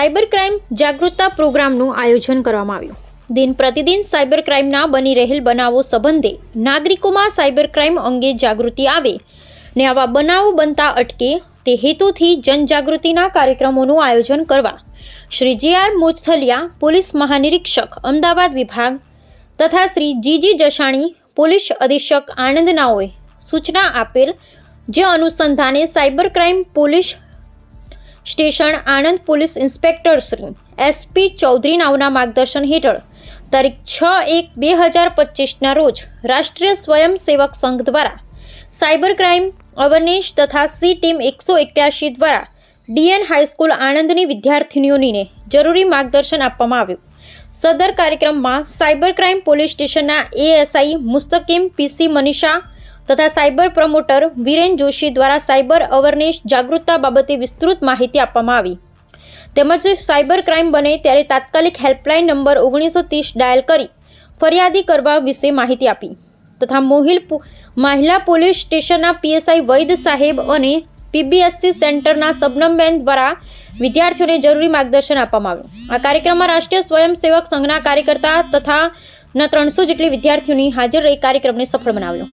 Cyber crime જાગૃતતા પ્રોગ્રામનું આયોજન કરવામાં આવ્યું। દિન પ્રતિદિન સાયબર ક્રાઇમના બની રહેલ બનાવો સંબંધે નાગરિકોમાં સાયબર ક્રાઇમ અંગે જાગૃતિ આવે ને આવા બનાવો બનતા અટકે તે હેતુથી જનજાગૃતિના કાર્યક્રમોનું આયોજન કરવા શ્રી જે.આર. મોથલિયા પોલીસ મહાનિરીક્ષક અમદાવાદ વિભાગ તથા શ્રી જી.જી. જસાણી પોલીસ અધિક્ષક આણંદ નાઓએ સૂચના આપેલ, જે અનુસંધાને cyber crime police station Anand police inspector Shri SP. Chaudhari નાઓના માર્ગદર્શન હેઠળ તારીખ 6/1/2025ના રોજ રાષ્ટ્રીય સ્વયંસેવક સંઘ દ્વારા સાયબર ક્રાઇમ અવેરનેસ તથા સી ટીમ 181 દ્વારા ડીએન હાઈસ્કૂલ આણંદની વિદ્યાર્થીનીઓને જરૂરી માર્ગદર્શન આપવામાં આવ્યું। સદર કાર્યક્રમમાં સાયબર ક્રાઇમ પોલીસ સ્ટેશનના એએસઆઈ મુસ્તકીમ પીસી મનીષા તથા સાયબર પ્રમોટર વિરેન જોશી દ્વારા સાયબર અવેરનેસ જાગૃતતા બાબતે વિસ્તૃત માહિતી આપવામાં આવી, તેમજ સાયબર ક્રાઇમ બને ત્યારે તાત્કાલિક હેલ્પલાઇન નંબર 1930 ડાયલ કરી ફરિયાદી કરવા વિશે માહિતી આપી તથા મહિલા પોલીસ સ્ટેશનના પીએસઆઈ વૈદ સાહેબ અને પીબીએસસી સેન્ટરના શબનમબેન દ્વારા વિદ્યાર્થીઓને જરૂરી માર્ગદર્શન આપવામાં આવ્યું। આ કાર્યક્રમમાં રાષ્ટ્રીય સ્વયંસેવક સંઘના કાર્યકર્તા તથા 300 જેટલી વિદ્યાર્થીઓની હાજર રહી કાર્યક્રમને સફળ બનાવ્યો।